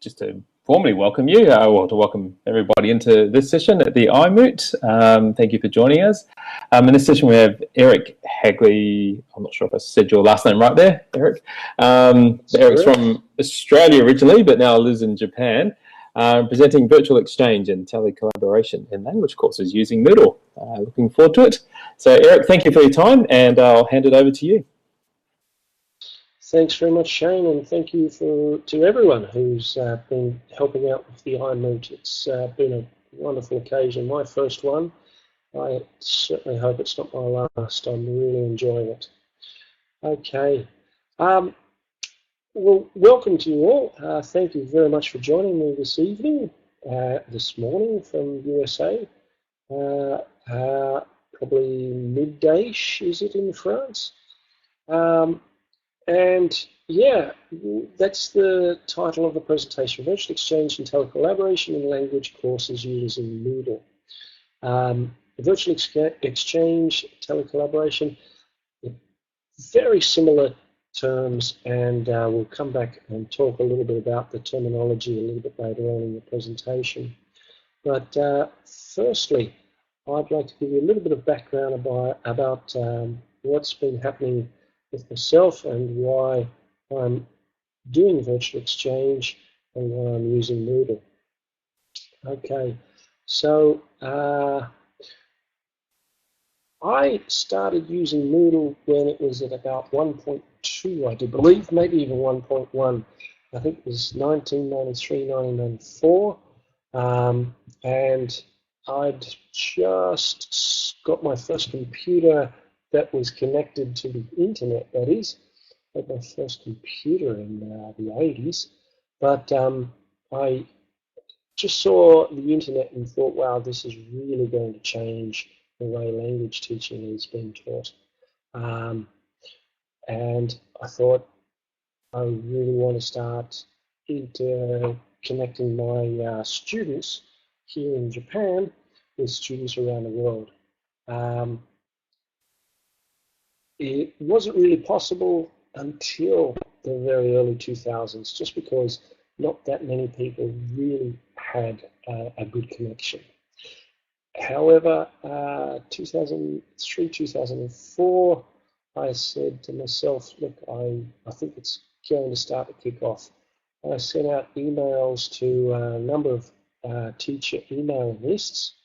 Just to formally welcome you, or to welcome everybody into this session at the iMoot. Thank you for joining us. In this session, we have Eric Hagley. I'm not sure if I said your last name right there, Eric. Eric's from Australia originally, but now lives in Japan, presenting virtual exchange and telecollaboration in language courses using Moodle. Looking forward to it. So, Eric, thank you for your time, and I'll hand it over to you. Thanks very much, Shane, and thank you to everyone who's been helping out with the iMoot. It's been a wonderful occasion, my first one. I certainly hope it's not my last. I'm really enjoying it. Okay. Well, welcome to you all. Thank you very much for joining me this evening, this morning from USA. Probably midday-ish, is it, in France? And yeah, that's the title of the presentation: Virtual Exchange and Telecollaboration in Language Courses Using Moodle. Virtual Exchange, Telecollaboration, very similar terms, and we'll come back and talk a little bit about the terminology a little bit later on in the presentation. But firstly, I'd like to give you a little bit of background about what's been happening with myself and why I'm doing virtual exchange and why I'm using Moodle. Okay, so I started using Moodle when it was at about 1.2, I do believe, maybe even 1.1. I think it was 1993, 1994, and I'd just got my first computer that was connected to the internet, that is. I had my first computer in the 80s, but I just saw the internet and thought, wow, this is really going to change the way language teaching is being taught. And I thought, I really want to start connecting my students here in Japan with students around the world. It wasn't really possible until the very early 2000s, just because not that many people really had a good connection. However, 2003, 2004, I said to myself, look, I think it's going to start to kick off. I sent out emails to a number of teacher email lists,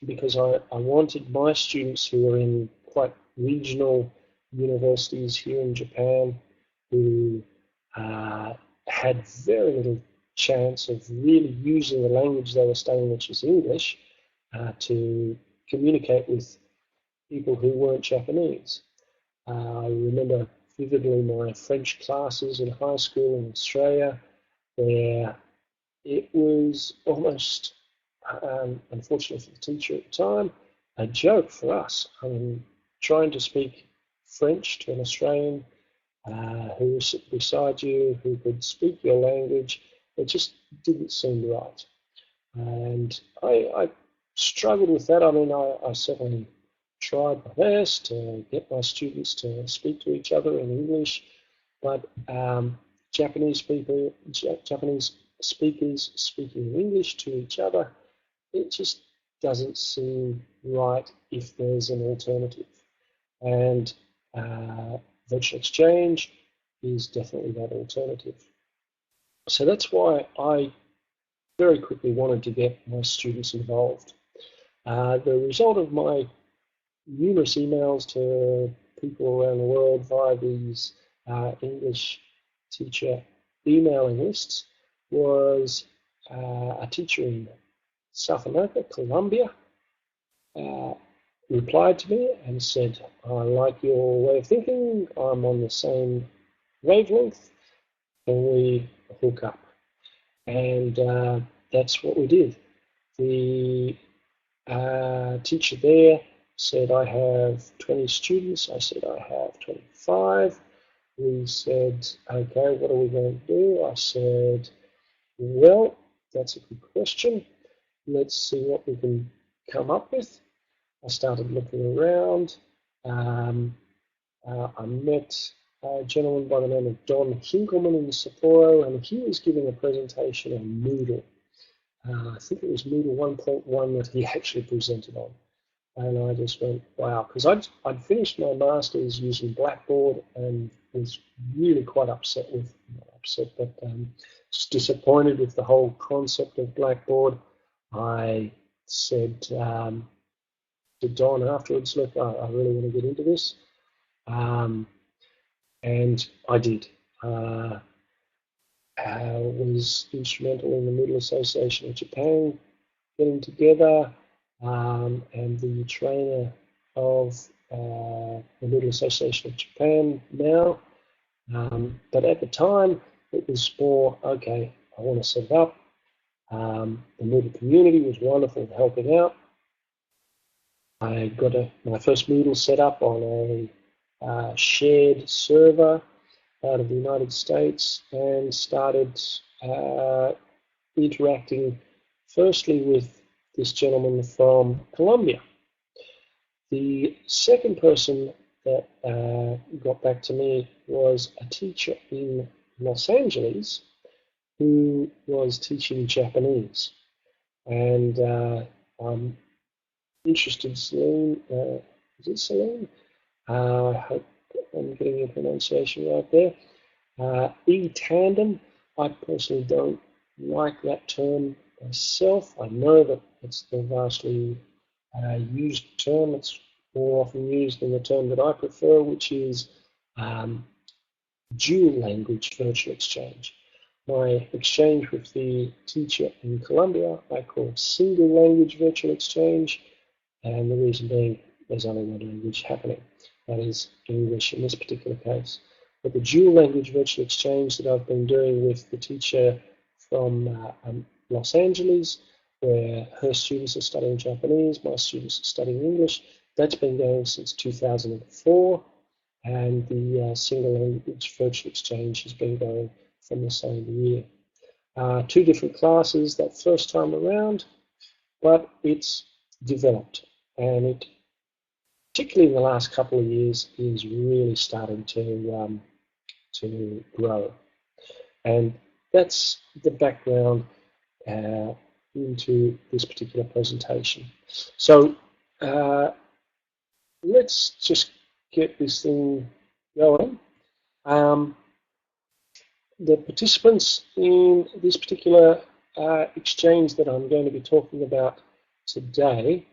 because I wanted my students who are in quite regional universities here in Japan, who had very little chance of really using the language they were studying, which is English, to communicate with people who weren't Japanese. I remember vividly my French classes in high school in Australia, where it was almost, unfortunately for the teacher at the time, a joke for us. I mean, trying to speak French to an Australian who was sitting beside you, who could speak your language, it just didn't seem right. And I struggled with that. I mean, I certainly tried my best to get my students to speak to each other in English, but Japanese speakers speaking English to each other, it just doesn't seem right if there's an alternative. And virtual exchange is definitely that alternative. So that's why I very quickly wanted to get my students involved. The result of my numerous emails to people around the world via these English teacher emailing lists was a teacher in South America, Colombia, replied to me and said, I like your way of thinking, I'm on the same wavelength, can we hook up? And that's what we did. The teacher there said, I have 20 students. I said, I have 25. We said, okay, what are we going to do? I said, well, that's a good question. Let's see what we can come up with. I started looking around. I met a gentleman by the name of Don Hinkleman in Sapporo, and he was giving a presentation on Moodle. I think it was Moodle 1.1 that he actually presented on. And I just went, wow, because I'd finished my master's using Blackboard and was really quite upset with, not upset, but just disappointed with the whole concept of Blackboard. I said to Don afterwards, look, I really want to get into this. And I did. Was instrumental in the Moodle Association of Japan getting together, and the trainer of the Moodle Association of Japan now. But at the time, it was more, okay, I want to set it up. The Moodle community was wonderful in helping out. I got my first Moodle set up on a shared server out of the United States and started interacting firstly with this gentleman from Colombia. The second person that got back to me was a teacher in Los Angeles who was teaching Japanese. And I'm interested, Celine, is it Celine? I hope I'm getting your pronunciation right there. E-tandem, I personally don't like that term myself. I know that it's the vastly used term. It's more often used in the term that I prefer, which is dual language virtual exchange. My exchange with the teacher in Colombia I call single language virtual exchange, and the reason being there's only one language happening, that is English in this particular case. But the dual language virtual exchange that I've been doing with the teacher from Los Angeles, where her students are studying Japanese, my students are studying English, that's been going since 2004, and the single language virtual exchange has been going from the same year. Two different classes that first time around, but it's developed, and it, particularly in the last couple of years, is really starting to grow. And that's the background into this particular presentation. So let's just get this thing going. The participants in this particular exchange that I'm going to be talking about today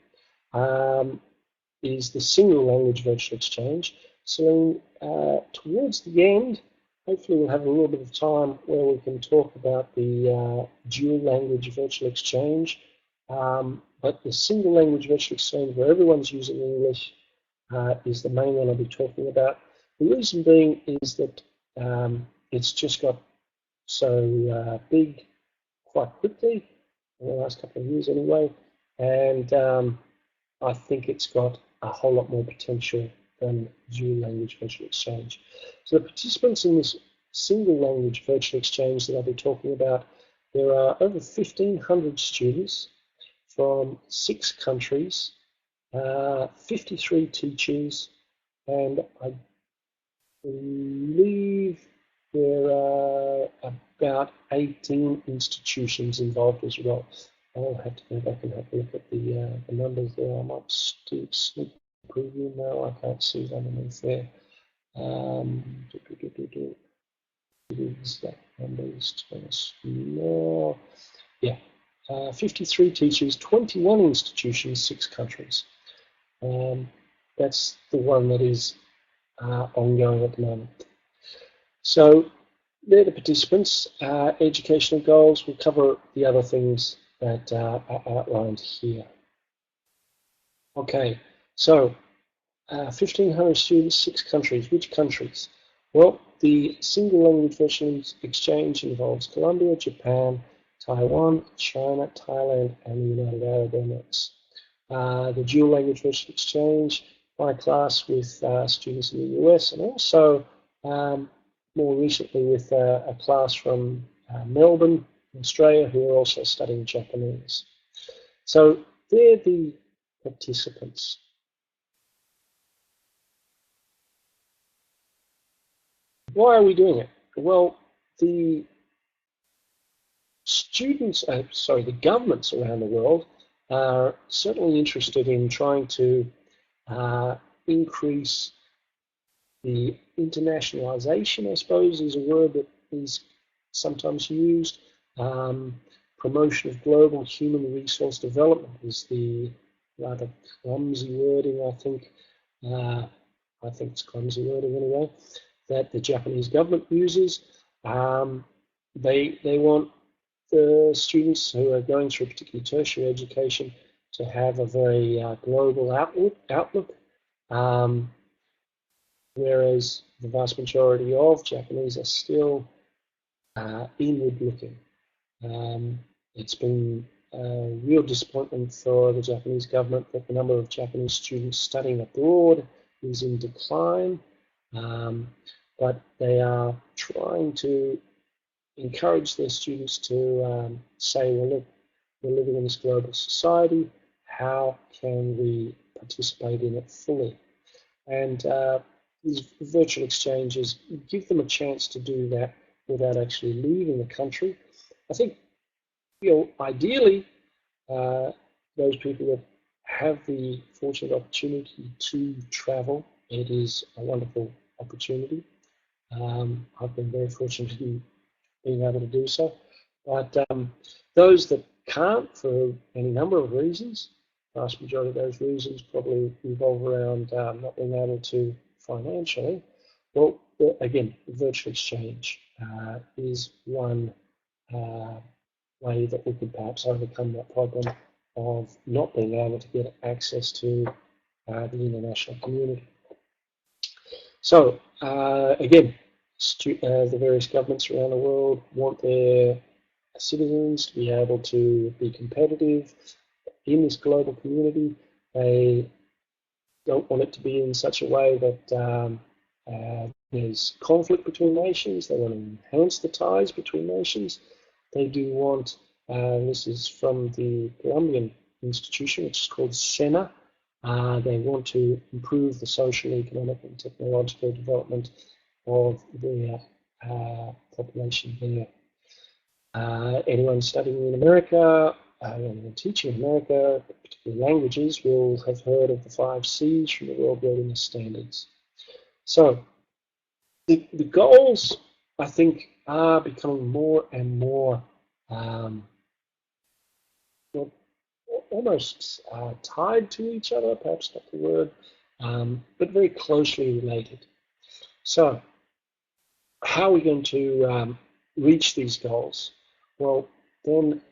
is the single language virtual exchange. So towards the end, hopefully we'll have a little bit of time where we can talk about the dual language virtual exchange. But the single language virtual exchange where everyone's using English is the main one I'll be talking about. The reason being is that it's just got so big quite quickly in the last couple of years anyway, and I think it's got a whole lot more potential than dual language virtual exchange. So the participants in this single language virtual exchange that I'll be talking about, there are over 1,500 students from 6 countries, 53 teachers, and I believe there are about 18 institutions involved as well. I'll have to go back and have a look at the numbers there. I might sneak preview now. I can't see it underneath there. Exact numbers. No. Yeah, 53 teachers, 21 institutions, 6 countries. That's the one that is ongoing at the moment. So they're the participants. Educational goals will cover the other things that are outlined here. Okay, so 1,500 students, 6 countries. Which countries? Well, the single language virtual exchange involves Colombia, Japan, Taiwan, China, Thailand, and the United Arab Emirates. The dual language virtual exchange, my class with students in the US, and also more recently with a class from Melbourne, Australia, who are also studying Japanese. So they're the participants. Why are we doing it? Well, the the governments around the world are certainly interested in trying to increase the internationalization, I suppose, is a word that is sometimes used. Promotion of global human resource development is the rather clumsy wording, I think. I think it's clumsy wording anyway, that the Japanese government uses. They want the students who are going through particularly tertiary education to have a very global outlook. Whereas the vast majority of Japanese are still inward-looking. It's been a real disappointment for the Japanese government that the number of Japanese students studying abroad is in decline, but they are trying to encourage their students to say, well, look, we're living in this global society, how can we participate in it fully? And these virtual exchanges give them a chance to do that without actually leaving the country. I think, ideally, those people that have the fortunate opportunity to travel, it is a wonderful opportunity. I've been very fortunate in being able to do so. But those that can't, for any number of reasons, the vast majority of those reasons probably revolve around not being able to financially. Well, again, virtual exchange is one way that we could perhaps overcome that problem of not being able to get access to the international community. So, again, the various governments around the world want their citizens to be able to be competitive in this global community. They don't want it to be in such a way that there's conflict between nations. They want to enhance the ties between nations. They do want, this is from the Colombian institution, which is called SENA. They want to improve the social, economic, and technological development of their population there. Anyone studying in America, anyone teaching in America, particularly languages, will have heard of the 5 C's from the World Wilderness Standards. So the goals, I think, are becoming more and more almost tied to each other, perhaps not the word, but very closely related. So how are we going to reach these goals? Well, then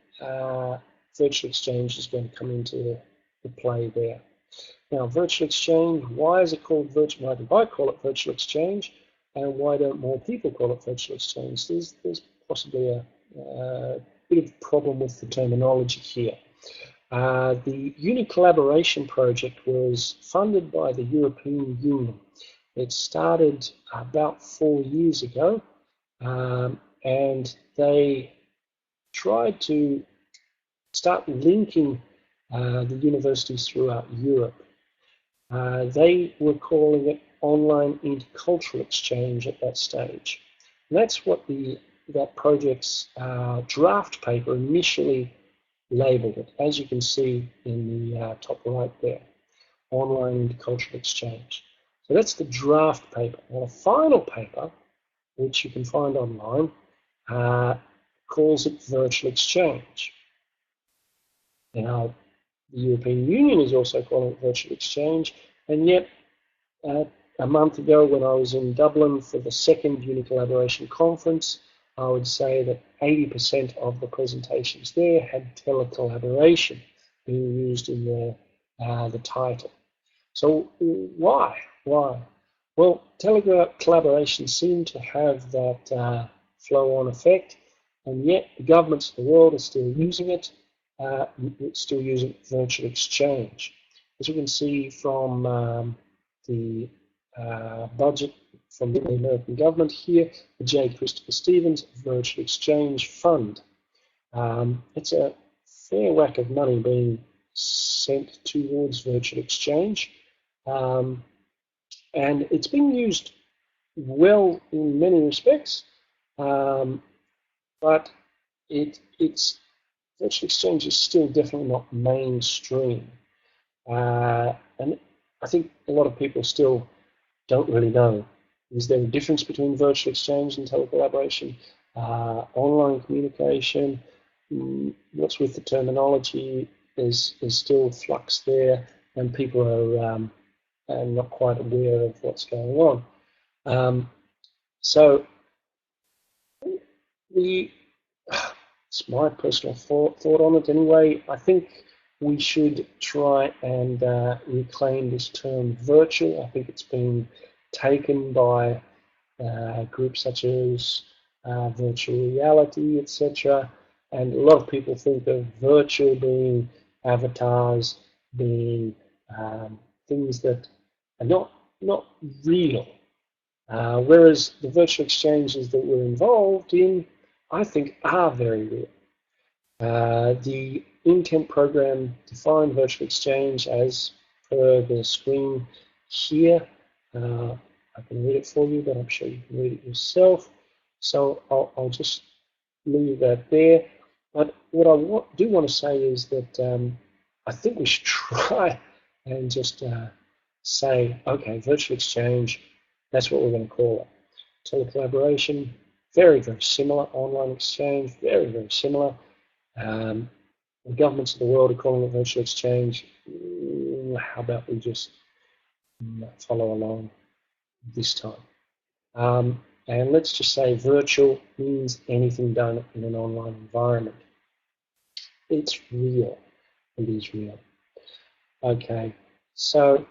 virtual exchange is going to come into the play there. Now, virtual exchange, why is it called virtual? Why do I call it virtual exchange? And why don't more people call it virtual exchange? There's possibly a bit of problem with the terminology here. The Uni Collaboration project was funded by the European Union. It started about 4 years ago, and they tried to start linking the universities throughout Europe. They were calling it online intercultural exchange at that stage. And that's what that project's draft paper initially labeled it, as you can see in the top right there, online intercultural exchange. So that's the draft paper. Now the final paper, which you can find online, calls it virtual exchange. Now, the European Union is also calling it virtual exchange, and yet a month ago when I was in Dublin for the second Uni Collaboration conference, I would say that 80% of the presentations there had telecollaboration being used in the title. So why? Well, telecollaboration seemed to have that flow-on effect, and yet the governments of the world are still using it, still using virtual exchange. As you can see from the budget from the American government here, the J. Christopher Stevens Virtual Exchange Fund. It's a fair whack of money being sent towards virtual exchange, and it's being used well in many respects, but it's virtual exchange is still definitely not mainstream. And I think a lot of people still don't really know. Is there a difference between virtual exchange and telecollaboration? Online communication, what's with the terminology is still flux there, and people are not quite aware of what's going on. So it's my personal thought on it anyway. I think we should try and reclaim this term virtual. I think it's been taken by groups such as virtual reality, etc. And a lot of people think of virtual being avatars, being things that are not real. Whereas the virtual exchanges that we're involved in, I think, are very real. The intent program defined virtual exchange as per the screen here. I can read it for you, but I'm sure you can read it yourself. So I'll just leave that there. But what I do want to say is that I think we should try and just say, okay, virtual exchange, that's what we're going to call it. Telecollaboration, very, very similar. Online exchange, very, very similar. The governments of the world are calling it virtual exchange. How about we just follow along this time? And let's just say virtual means anything done in an online environment. It's real. It is real. Okay, so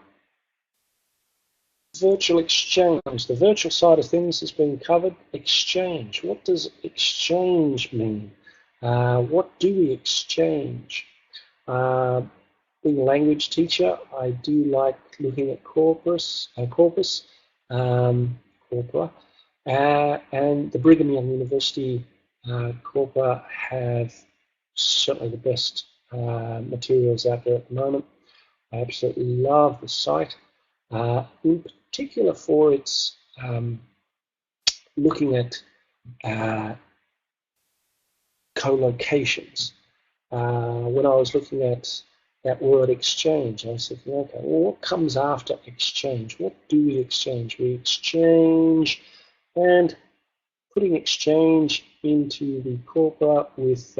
virtual exchange. The virtual side of things has been covered. Exchange. What does exchange mean? What do we exchange? Being a language teacher, I do like looking at corpora, and the Brigham Young University corpora have certainly the best materials out there at the moment. I absolutely love the site, in particular for its looking at co-locations. When I was looking at that word exchange, I was thinking, okay, well, what comes after exchange? What do we exchange? We exchange, and putting exchange into the corpora with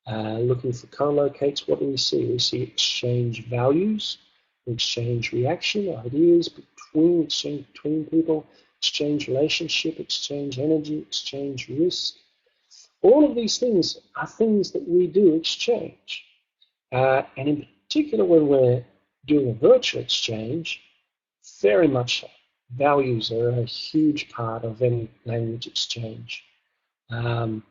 looking for co-locates, what do we see? We see exchange values, exchange reaction, ideas exchange between people, exchange relationship, exchange energy, exchange risk. All of these things are things that we do exchange. And in particular, when we're doing a virtual exchange, very much so. Values are a huge part of any language exchange. The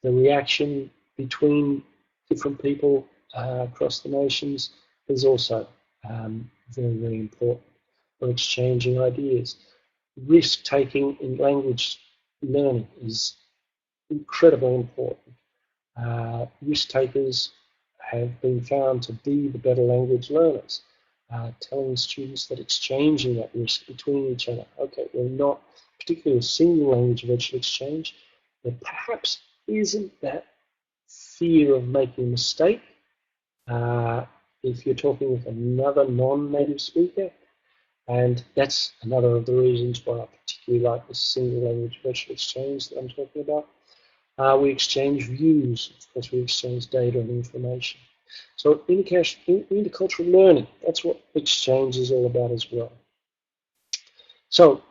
reaction between different people across the nations is also very, very important for exchanging ideas. Risk-taking in language learning is incredibly important. Risk-takers have been found to be the better language learners, telling students that exchanging that risk between each other, okay, we're not particularly a single language virtual exchange, there perhaps isn't that fear of making a mistake if you're talking with another non-native speaker, and that's another of the reasons why I particularly like the single language virtual exchange that I'm talking about. We exchange views, of course we exchange data and information. So intercultural learning, that's what exchange is all about as well. So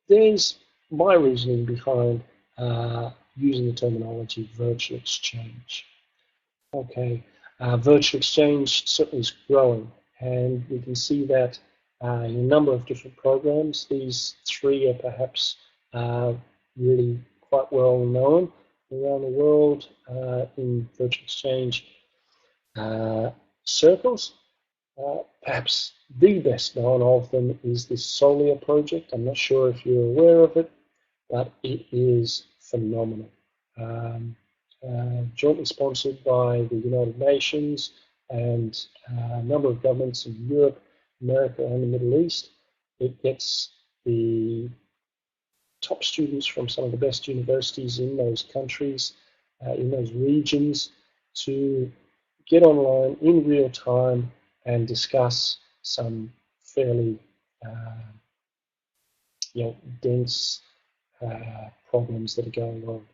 there's my reasoning behind using the terminology virtual exchange. Okay, virtual exchange certainly is growing, and we can see that in a number of different programs. These three are perhaps really quite well known around the world in virtual exchange circles. Perhaps the best known of them is the Solia project. I'm not sure if you're aware of it, but it is phenomenal. Jointly sponsored by the United Nations and a number of governments in Europe, America, and the Middle East. It gets the top students from some of the best universities in those countries, in those regions, to get online in real time and discuss some fairly dense problems that are going on.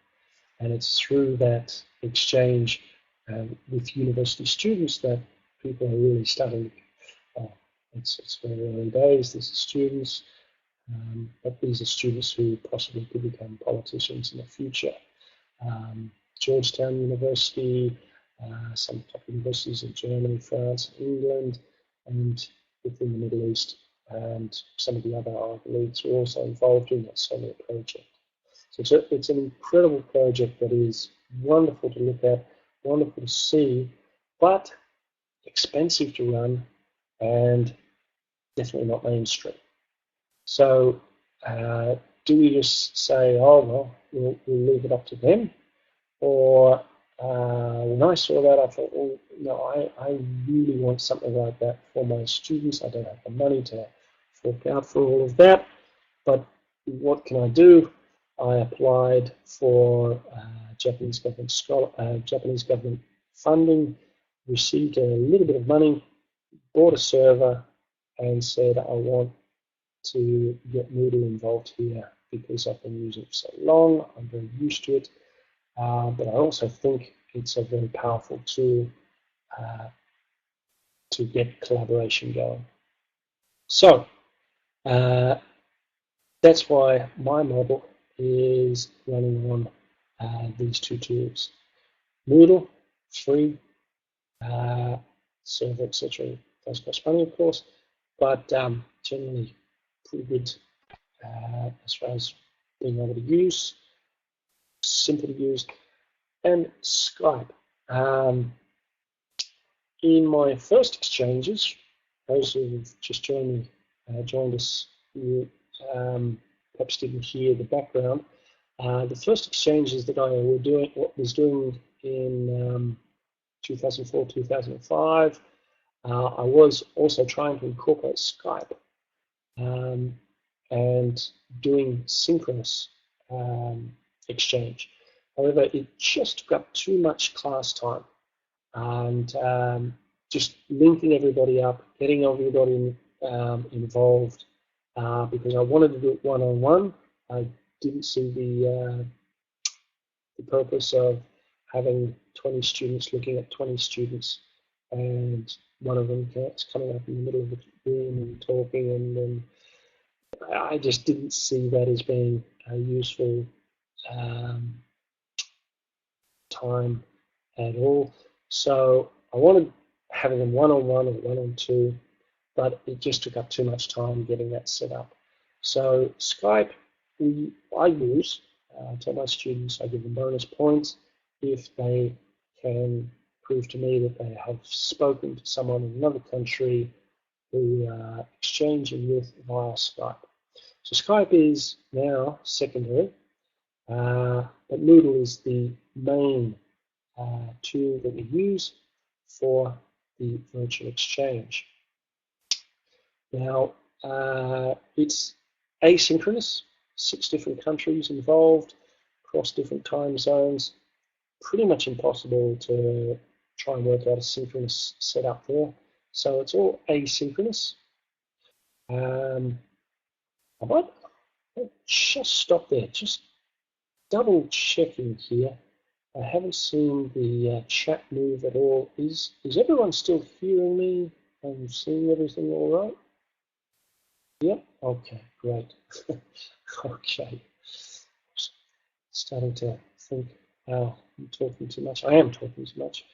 And it's through that exchange with university students that people are really starting. It's very early days. These are students, but these are students who possibly could become politicians in the future. Georgetown University, some top universities in Germany, France, England, and within the Middle East, and some of the other Ivy Leagues are also involved in that similar project. So it's an incredible project that is wonderful to look at, wonderful to see, but expensive to run and definitely not mainstream. So do we just say, oh, well, we'll leave it up to them? Or when I saw that, I thought, well, no, I really want something like that for my students. I don't have the money to fork out for all of that, but what can I do? I applied for Japanese government funding, received a little bit of money, bought a server, and said I want to get Moodle involved here because I've been using it for so long. I'm very used to it, but I also think it's a very powerful tool to get collaboration going. So that's why my model is running on these two tools. Moodle, free, server, etc. Does cost money, of course, but generally pretty good as far as being able to use, simple to use. And Skype. In my first exchanges, those who've just joined us, who perhaps didn't hear the background, the first exchanges that I was doing in 2004, 2005, I was also trying to incorporate Skype and doing synchronous exchange. However, it just took up too much class time, and just linking everybody up, getting everybody involved, because I wanted to do it one-on-one. I didn't see the purpose of having 20 students looking at 20 students, and one of them coming up in the middle of the room and talking, and then I just didn't see that as being a useful time at all. So I wanted having them one-on-one or one-on-two, but it just took up too much time getting that set up. So Skype, I use, I tell my students, I give them bonus points if they can prove to me that they have spoken to someone in another country who are exchanging with via Skype. So Skype is now secondary, but Moodle is the main tool that we use for the virtual exchange. Now, it's asynchronous, 6 different countries involved, across different time zones. Pretty much impossible to try and work out a synchronous setup there. So it's all asynchronous. I might just stop there, just double checking here. I haven't seen the chat move at all. Is everyone still hearing me and seeing everything all right? Yep. Okay, great. Okay. Starting to think, oh, I'm talking too much. I am talking too much,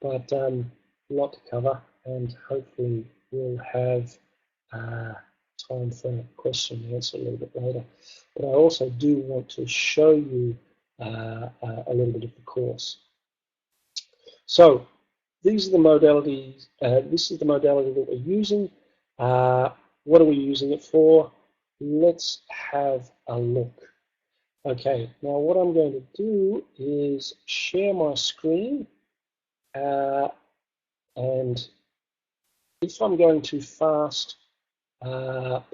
but a lot to cover, and hopefully we'll have time for question and answer a little bit later. But I also do want to show you a little bit of the course. So these are the modalities. This is the modality that we're using. What are we using it for? Let's have a look. Okay, now what I'm going to do is share my screen, and if I'm going too fast,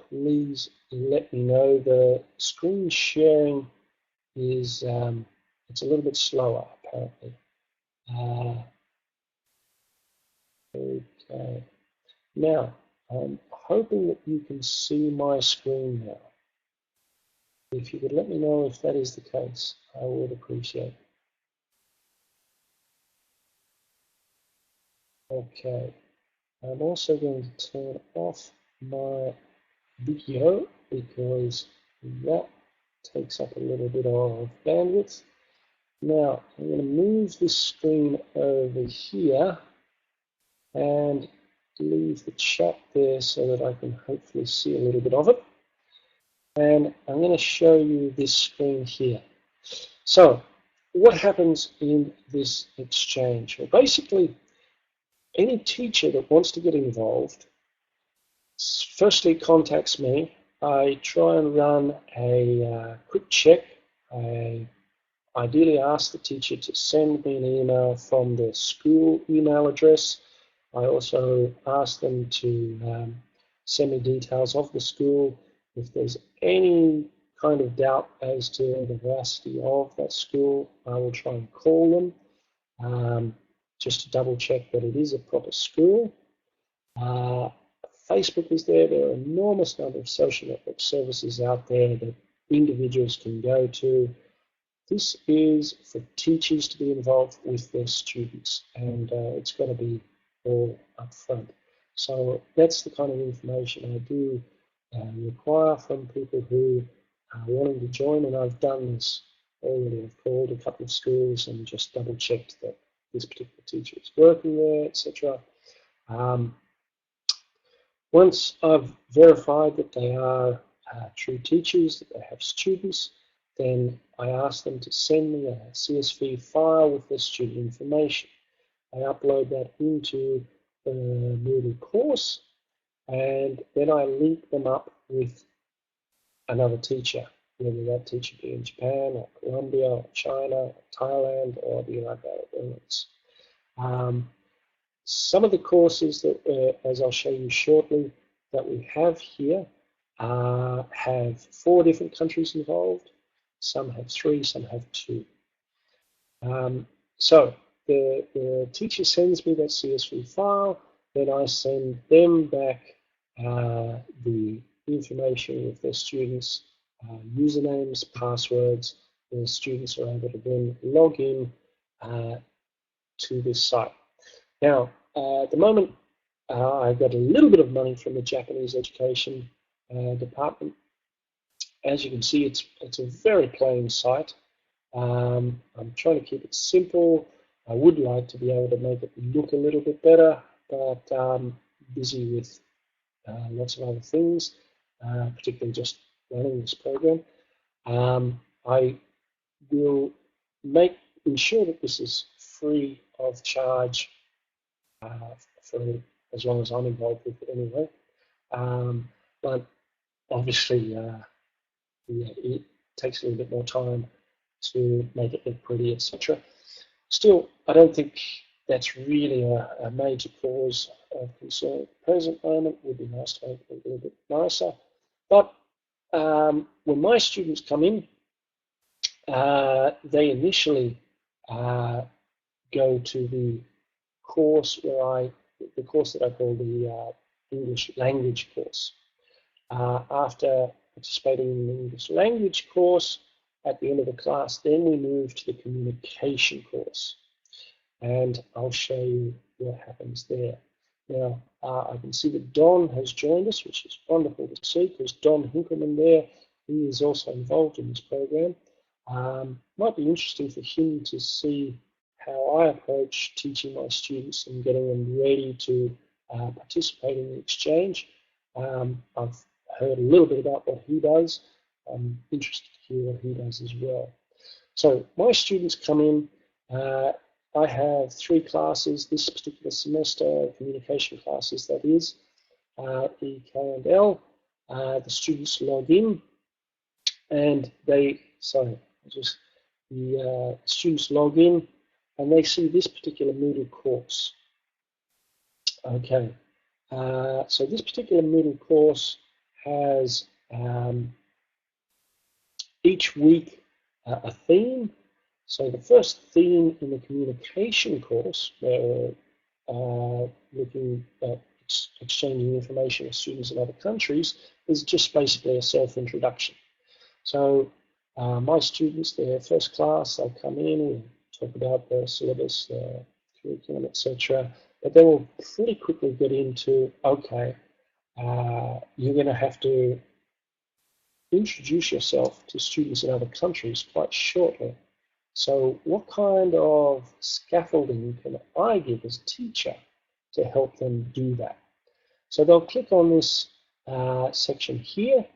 please let me know. The screen sharing is it's a little bit slower apparently. Okay. Now, I'm hoping that you can see my screen now. If you could let me know if that is the case, I would appreciate it. Okay. I'm also going to turn off my video because that takes up a little bit of bandwidth. Now, I'm going to move this screen over here and leave the chat there so that I can hopefully see a little bit of it. And I'm going to show you this screen here. So, what happens in this exchange? Well, basically, any teacher that wants to get involved firstly contacts me. I try and run a quick check. I ideally ask the teacher to send me an email from their school email address. I also ask them to send me details of the school. If there's any kind of doubt as to the veracity of that school, I will try and call them just to double check that it is a proper school. Facebook is there. There are an enormous number of social network services out there that individuals can go to. This is for teachers to be involved with their students, and it's got to be all up front. So that's the kind of information I do require from people who are wanting to join, and I've done this already. I've called a couple of schools and just double checked that this particular teacher is working there, etc. Once I've verified that they are true teachers, that they have students, then I ask them to send me a CSV file with their student information. I upload that into the Moodle course, and then I link them up with another teacher, whether that teacher be in Japan or Colombia or China or Thailand or the United Arab Emirates. Some of the courses that, as I'll show you shortly, that we have here have 4 different countries involved. Some have 3, some have 2. So the teacher sends me that CSV file, then I send them back the information with their students, usernames, passwords. The students are able to then log in to this site. Now, at the moment, I got a little bit of money from the Japanese education department. As you can see, it's a very plain site. I'm trying to keep it simple. I would like to be able to make it look a little bit better, but I'm busy with lots of other things, particularly just running this program. I will ensure that this is free of charge for as long as I'm involved with it anyway. But obviously, it takes a little bit more time to make it look pretty, etc. Still, I don't think that's really a major cause of concern at the present moment. It would be nice to make it a little bit nicer. But when my students come in, they initially go to the course the course that I call the English language course. After participating in the English language course, at the end of the class, then we move to the communication course. And I'll show you what happens there. Now, I can see that Don has joined us, which is wonderful to see, because Don Hinkleman there, he is also involved in this program. Might be interesting for him to see how I approach teaching my students and getting them ready to participate in the exchange. I've heard a little bit about what he does. I'm interested to hear what he does as well. So my students come in. I have 3 classes this particular semester, communication classes that is, E, K, and L. The students log in, and the students log in, and they see this particular Moodle course. Okay, So this particular Moodle course has each week a theme. So the first theme in the communication course, where we're looking at exchanging information with students in other countries, is just basically a self-introduction. So my students, they're first class, they'll come in, we'll talk about the syllabus, the curriculum, etc. But then we'll pretty quickly get into, okay, you're going to have to introduce yourself to students in other countries quite shortly. So what kind of scaffolding can I give as a teacher to help them do that? So they'll click on this section here.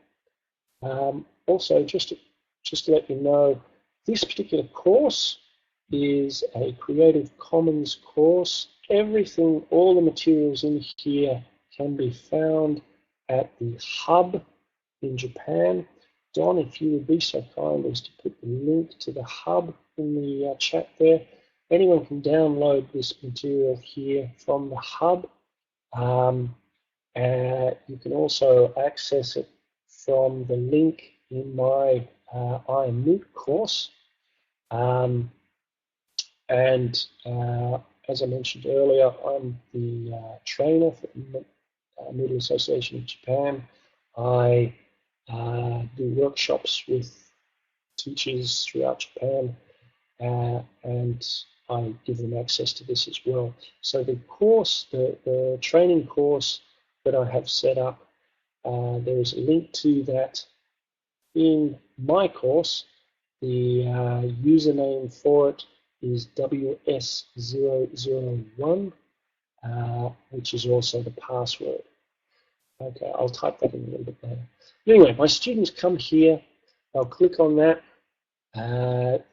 Also, just to let you know, this particular course is a Creative Commons course. Everything, all the materials in here can be found at the hub in Japan. Don, if you would be so kind as to put the link to the hub in the chat there. Anyone can download this material here from the hub. You can also access it from the link in my iMoot course. As I mentioned earlier, I'm the trainer for the Moodle Association of Japan. I do workshops with teachers throughout Japan, and I give them access to this as well. So the course, the training course that I have set up, there is a link to that in my course. The username for it is WS001, which is also the password. Okay, I'll type that in a little bit later. Anyway, my students come here, they'll click on that,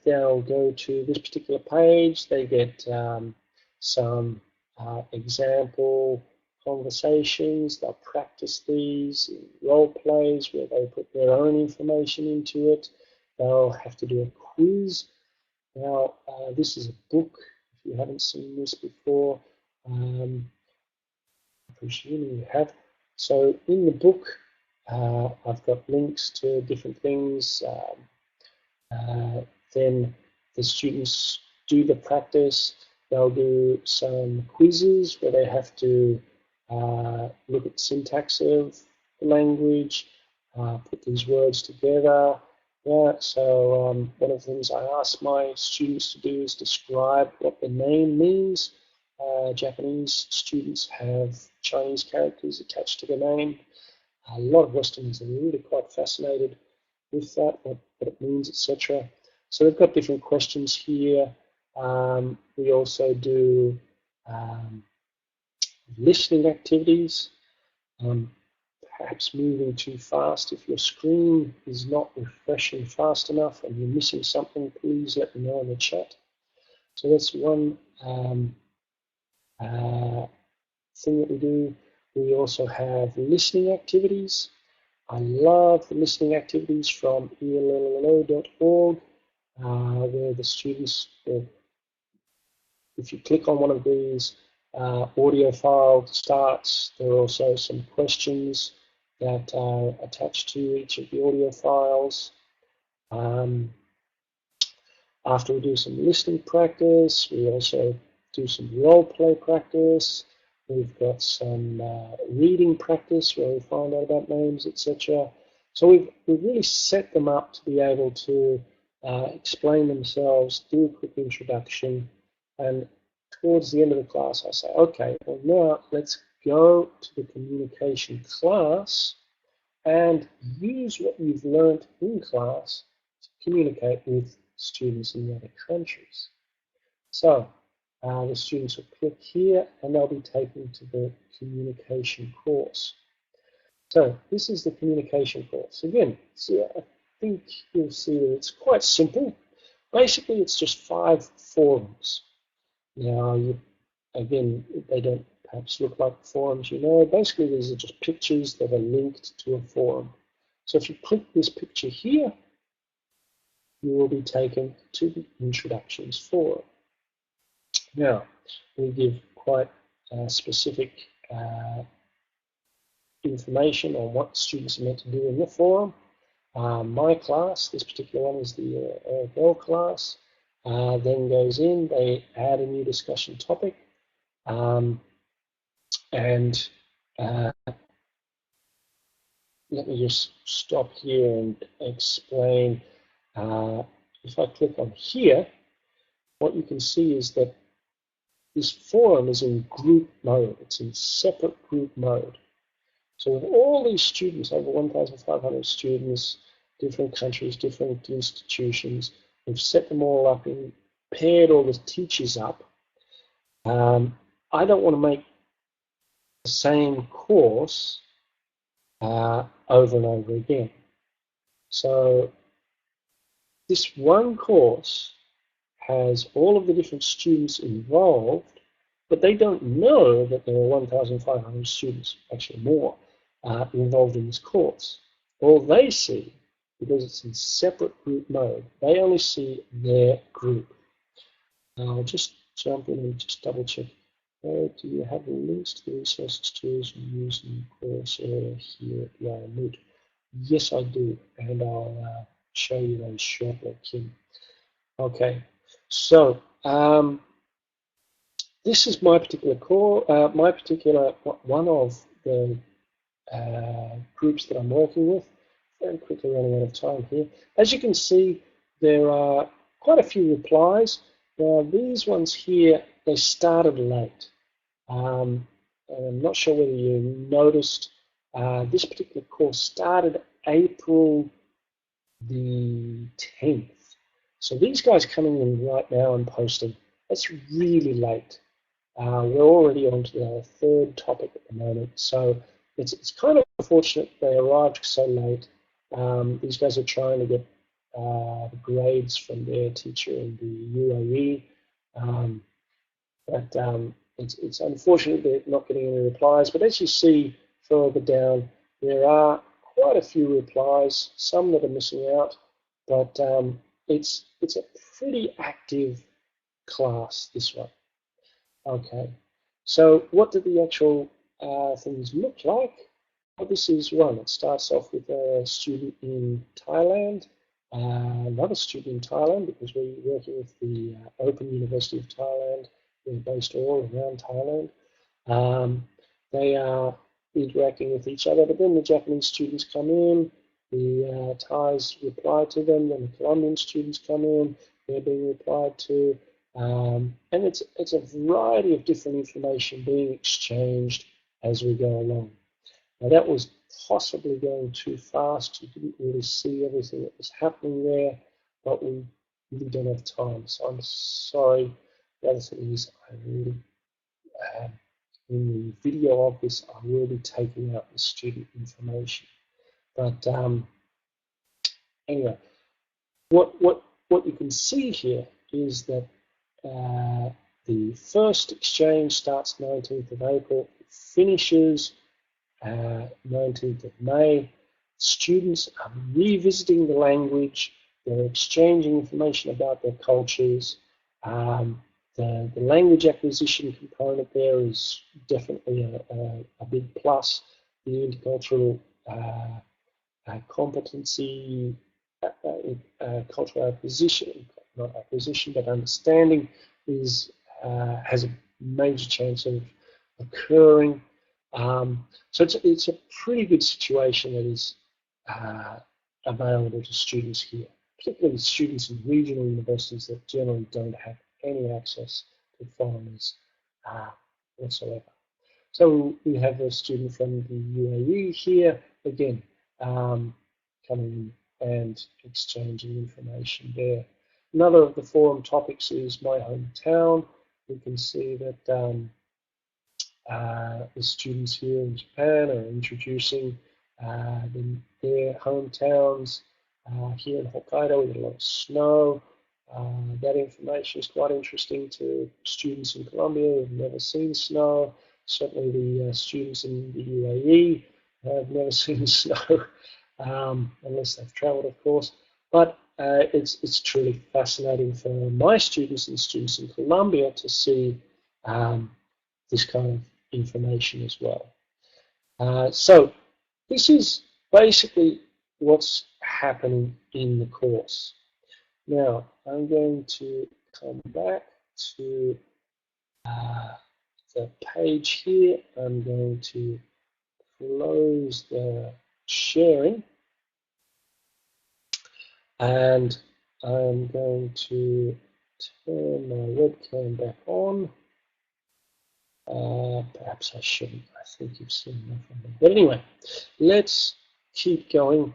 they'll go to this particular page, they get some example conversations, they'll practice these in role plays where they put their own information into it, they'll have to do a quiz. Now, this is a book, if you haven't seen this before, I'm presuming you have. So in the book, I've got links to different things. Then the students do the practice. They'll do some quizzes where they have to look at syntax of the language, put these words together. Yeah, so one of the things I ask my students to do is describe what the name means. Japanese students have Chinese characters attached to the name. A lot of Westerners are really quite fascinated with that, what it means, etc. So we've got different questions here. We also do listening activities. Perhaps moving too fast. If your screen is not refreshing fast enough and you're missing something, please let me know in the chat. So that's one thing that we do. We also have listening activities. I love the listening activities from ello.org, where the students, if you click on one of these, audio file starts. There are also some questions that are attached to each of the audio files. After we do some listening practice, we also do some role play practice. We've got some reading practice where we find out about names, etc. So we've really set them up to be able to explain themselves, do a quick introduction, and towards the end of the class I say, okay, well now let's go to the communication class and use what you've learned in class to communicate with students in the other countries. So the students will click here and they'll be taken to the communication course. So this is the communication course. Again, so I think you'll see that it's quite simple. Basically, it's just 5 forums. Now, again, they don't perhaps look like forums, you know. Basically, these are just pictures that are linked to a forum. So if you click this picture here, you will be taken to the introductions forum. Now, we give quite specific information on what students are meant to do in the forum. My class, this particular one is the AFL class, then goes in, they add a new discussion topic, and let me just stop here and explain. If I click on here, what you can see is that this forum is in group mode. It's in separate group mode. So with all these students, over 1,500 students, different countries, different institutions, we've set them all up and paired all the teachers up. I don't want to make the same course over and over again. So this one course has all of the different students involved, but they don't know that there are 1,500 students, actually more, involved in this course. All they see, because it's in separate group mode, they only see their group. I'll just jump in and just double check. Do you have links to the resources tools you use in the course area here at the iMoot? Yes, I do, and I'll show you those shortly, Kim. Okay, so this is my particular one of the groups that I'm working with. Very quickly running out of time here. As you can see, there are quite a few replies. Now these ones here, they started late. I'm not sure whether you noticed, this particular course started April the 10th. So these guys coming in right now and posting, that's really late. We're already on to the third topic at the moment, so it's kind of unfortunate they arrived so late. These guys are trying to get the grades from their teacher in the UAE, but it's unfortunate they're not getting any replies. But as you see further down, there are quite a few replies, some that are missing out, but it's a pretty active class, this one. Okay, so what do the actual things look like? Well, this is one. It starts off with a student in Thailand, another student in Thailand, because we're working with the Open University of Thailand. They're based all around Thailand. They are interacting with each other, but then the Japanese students come in, the Thais reply to them, then the Colombian students come in, they're being replied to, and it's a variety of different information being exchanged as we go along. Now that was possibly going too fast. You didn't really see everything that was happening there, but we really don't have time. So I'm sorry. The other thing is I really, in the video of this, I will be taking out the student information. But anyway, what you can see here is that the first exchange starts 19th of April, it finishes 19th of May. Students are revisiting the language, they're exchanging information about their cultures. The language acquisition component there is definitely a big plus. The intercultural competency, cultural acquisition, not acquisition, but understanding has a major chance of occurring. So it's a pretty good situation that is available to students here, particularly students in regional universities that generally don't have any access to foreigners whatsoever. So we have a student from the UAE here, again, coming in and exchanging information there. Another of the forum topics is my hometown. We can see that the students here in Japan are introducing their hometowns. Here in Hokkaido, we get a lot of snow. That information is quite interesting to students in Colombia who've never seen snow. Certainly the students in the UAE have never seen snow, unless they've traveled, of course. But it's truly fascinating for my students and students in Colombia to see this kind of information as well. So this is basically what's happening in the course. Now, I'm going to come back to the page here. I'm going to close the sharing, and I'm going to turn my webcam back on. Perhaps I shouldn't. I think you've seen enough of them. But anyway, let's keep going.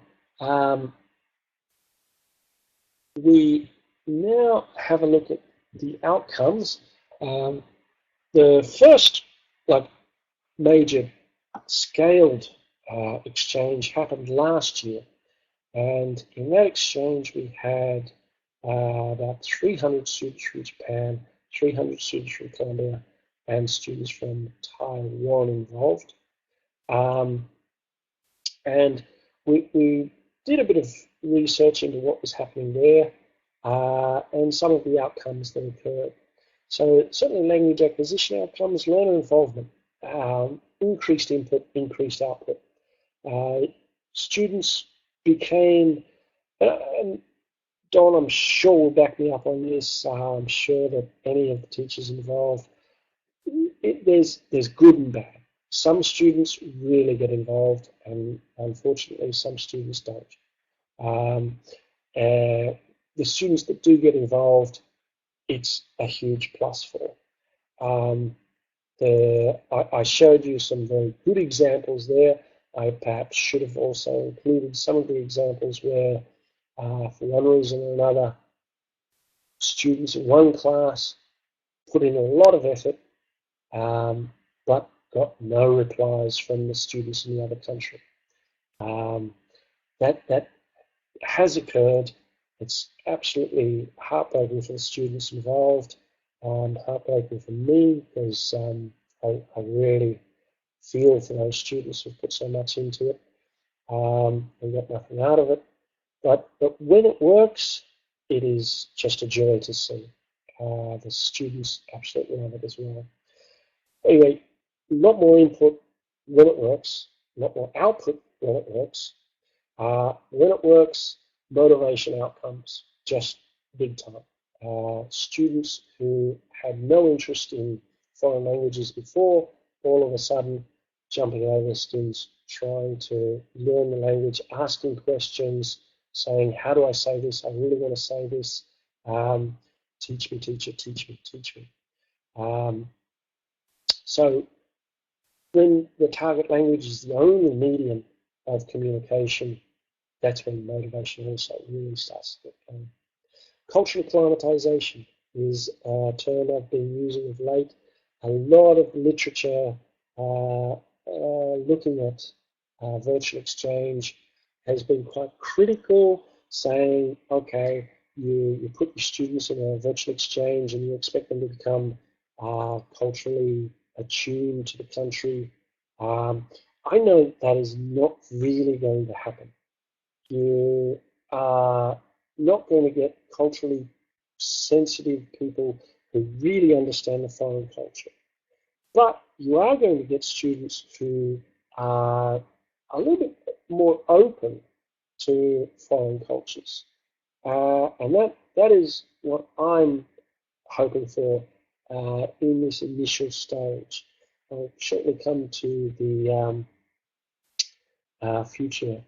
We now have a look at the outcomes. The first major scaled exchange happened last year, and in that exchange we had about 300 students from Japan, 300 students from Colombia, and students from Taiwan involved. And we did a bit of research into what was happening there and some of the outcomes that occurred. So certainly language acquisition outcomes, learner involvement, increased input, increased output. Students became, and Don, I'm sure will back me up on this. I'm sure that any of the teachers involved, there's good and bad. Some students really get involved, and unfortunately, some students don't. The students that do get involved, it's a huge plus for. I showed you some very good examples there. I perhaps should have also included some of the examples where, for one reason or another, students in one class put in a lot of effort, but got no replies from the students in the other country. That has occurred. It's absolutely heartbreaking for the students involved, heartbreaking for me because I really feel for those students who've put so much into it and got nothing out of it. But when it works, it is just a joy to see. The students absolutely love it as well. Anyway, a lot more input when it works, a lot more output when it works. When it works, motivation outcomes just big time. Students who had no interest in foreign languages before, all of a sudden jumping over skins, trying to learn the language, asking questions, saying, how do I say this? I really want to say this. Teach me, teacher, teach me, teach me. So when the target language is the only medium of communication, that's when motivation also really starts to get going. Cultural acclimatization is a term I've been using of late. A lot of literature looking at virtual exchange has been quite critical, saying, okay, you put your students in a virtual exchange and you expect them to become culturally attuned to the country. I know that is not really going to happen. You are not going to get culturally sensitive people who really understand the foreign culture. But you are going to get students who are a little bit more open to foreign cultures. And that is what I'm hoping for in this initial stage. I'll shortly come to the future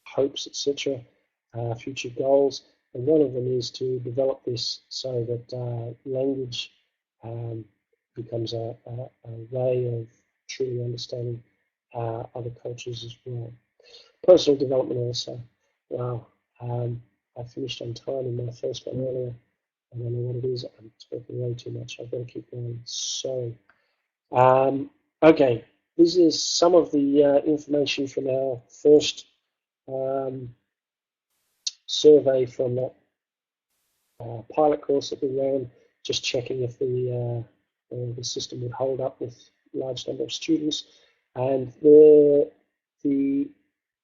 hopes, etc., future goals. And one of them is to develop this so that language becomes a way of truly understanding other cultures as well. Personal development also. Wow, I finished on time in my first one earlier. I don't know what it is. I'm talking way too much. I've got to keep going. Sorry. Okay, this is some of the information from our first survey from that pilot course that we ran, just checking if the system would hold up with a large number of students. And the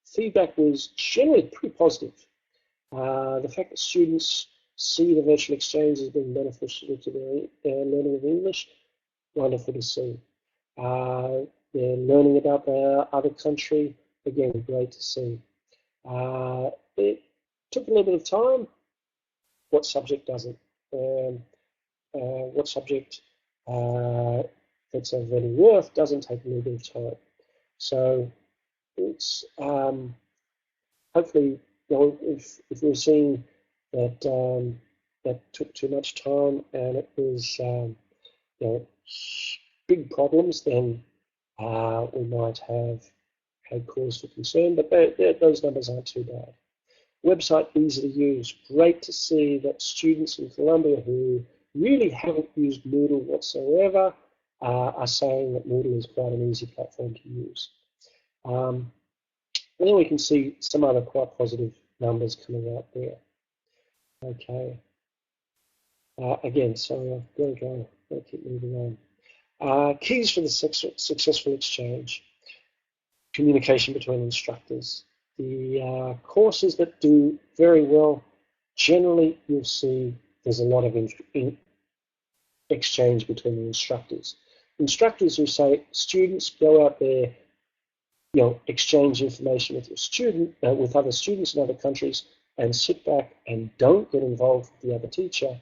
feedback was generally pretty positive. The fact that students see the virtual exchange as being beneficial to their learning of English, wonderful to see. they're learning about the other country. Again, great to see. It took a little bit of time. What subject doesn't? What subject that's of any worth doesn't take a little bit of time? So it's hopefully, if we're seeing that that took too much time and it was big problems, then we might have had cause for concern. But those numbers aren't too bad. Website easy to use. Great to see that students in Colombia who really haven't used Moodle whatsoever are saying that Moodle is quite an easy platform to use. And then we can see some other quite positive numbers coming out there. Okay. Again, sorry, I've got to go. I'll keep moving on. Keys for the successful exchange. Communication between instructors. The courses that do very well, generally you'll see there's a lot of exchange between the instructors. Instructors who say, students, go out there, exchange information with your student, with other students in other countries, and sit back and don't get involved with the other teacher.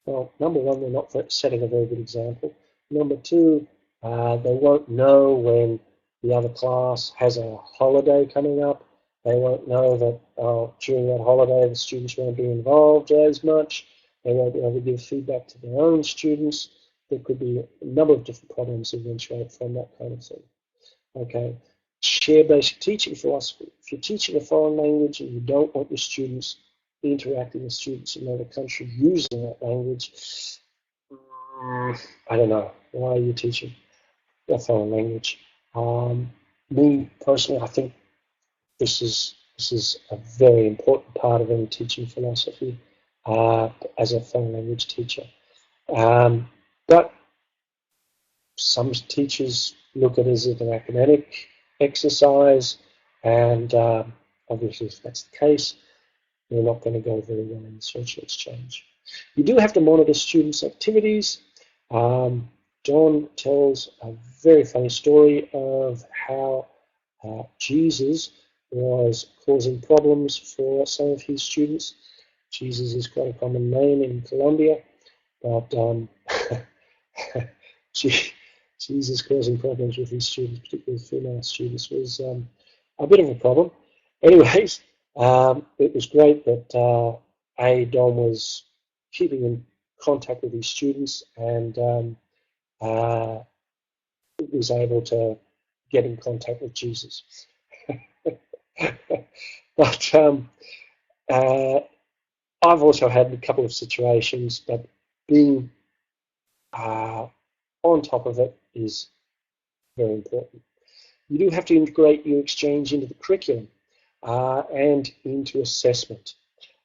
Well, number one, they're not setting a very good example. Number two, they won't know when the other class has a holiday coming up. They won't know that during that holiday the students won't be involved as much. They won't be able to give feedback to their own students. There could be a number of different problems eventuate from that kind of thing. Okay, share basic teaching philosophy. If you're teaching a foreign language and you don't want your students interacting with students in another country using that language, I don't know, why are you teaching a foreign language? Me personally, I think this is a very important part of any teaching philosophy as a foreign language teacher. But some teachers look at it as an academic exercise, and obviously if that's the case, they're not going to go very well in the social exchange. You do have to monitor students' activities. John tells a very funny story of how Jesus was causing problems for some of his students. Jesus is quite a common name in Colombia, but Jesus causing problems with his students, particularly female students, was a bit of a problem. Anyways, it was great that Don was keeping in contact with his students and was able to get in contact with Jesus. But I've also had a couple of situations, but being on top of it is very important. You do have to integrate your exchange into the curriculum and into assessment.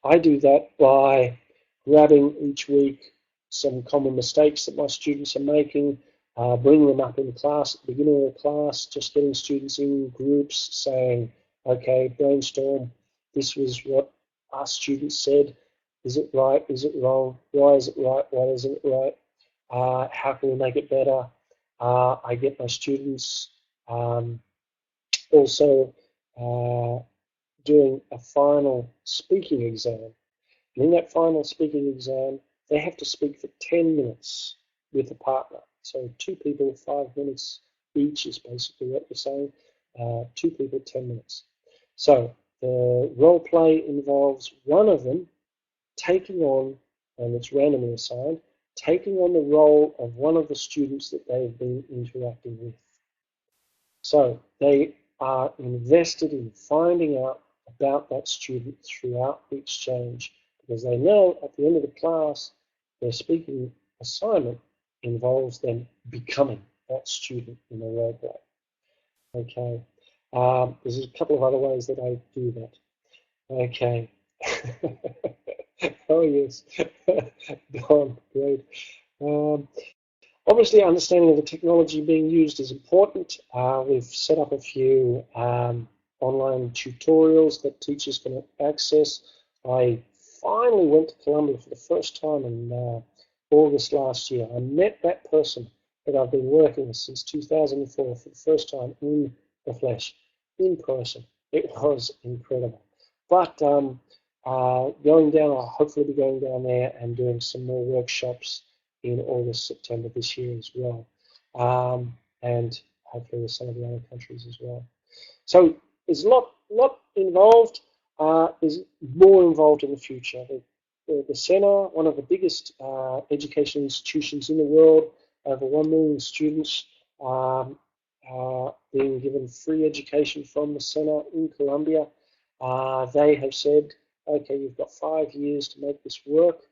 I do that by grabbing each week some common mistakes that my students are making, bringing them up in class at the beginning of the class, just getting students in groups saying, okay, brainstorm, this was what our students said. Is it right? Is it wrong? Why is it right? Why isn't it right? How can we make it better? I get my students also doing a final speaking exam. And in that final speaking exam, they have to speak for 10 minutes with a partner. So 2 people, 5 minutes each is basically what you're saying. 2 people, 10 minutes. So the role play involves one of them taking on, and it's randomly assigned, taking on the role of one of the students that they've been interacting with. So they are invested in finding out about that student throughout the exchange, because they know at the end of the class their speaking assignment involves them becoming that student in a role play. Okay, there's a couple of other ways that I do that. Okay. Oh yes, Don, great. Obviously, understanding of the technology being used is important. We've set up a few online tutorials that teachers can access. I finally went to Colombia for the first time in August last year. I met that person that I've been working since 2004 for the first time in the flesh, in person. It was incredible. But going down, I'll hopefully be going down there and doing some more workshops in August, September this year as well. And hopefully with some of the other countries as well. So there's a lot involved. There's more involved in the future. The centre, one of the biggest education institutions in the world, over 1 million students being given free education from the centre in Colombia. They have said, okay, you've got 5 years to make this work.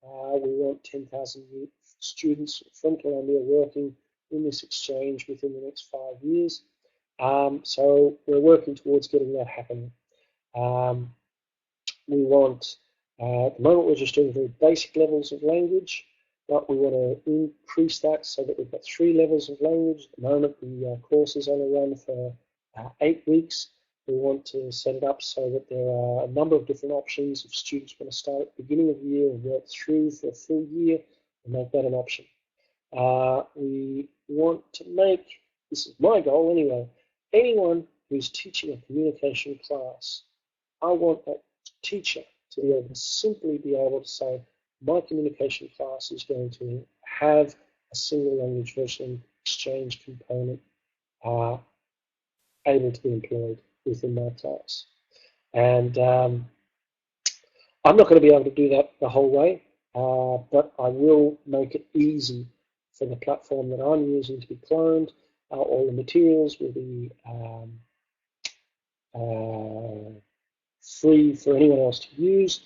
We want 10,000 students from Colombia working in this exchange within the next 5 years. So we're working towards getting that happening. We want, at the moment we're just doing very basic levels of language, but we want to increase that so that we've got 3 levels of language. At the moment the courses only run for 8 weeks. We want to set it up so that there are a number of different options. If students want to start at the beginning of the year and work through for a full year, and make that an option. We want to make, this is my goal anyway, anyone who's teaching a communication class, I want that teacher to be able to simply be able to say, my communication class is going to have a single language virtual exchange component able to be employed within my class. And I'm not going to be able to do that the whole way, but I will make it easy for the platform that I'm using to be cloned. All the materials will be free for anyone else to use,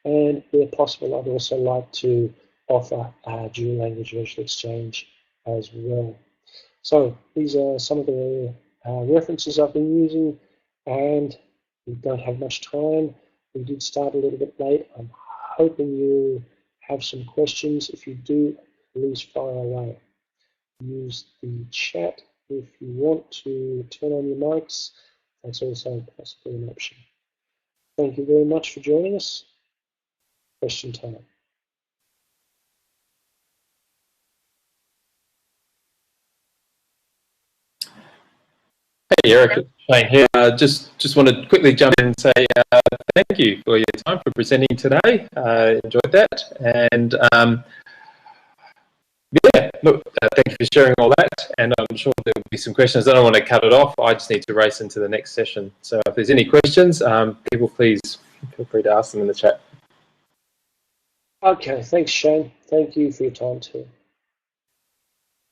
and where possible I'd also like to offer dual language virtual exchange as well. So these are some of the references I've been using, and we don't have much time. We did start a little bit late. I'm hoping you have some questions. If you do, please fire away. Use the chat if you want to turn on your mics. That's also possibly an option. Thank you very much for joining us. Question time. Hey Eric, Shane here. Just want to quickly jump in and say thank you for your time for presenting today. Enjoyed that, and yeah, look, thank you for sharing all that. And I'm sure there will be some questions. I don't want to cut it off. I just need to race into the next session. So if there's any questions, people please feel free to ask them in the chat. Okay, thanks Shane. Thank you for your time too.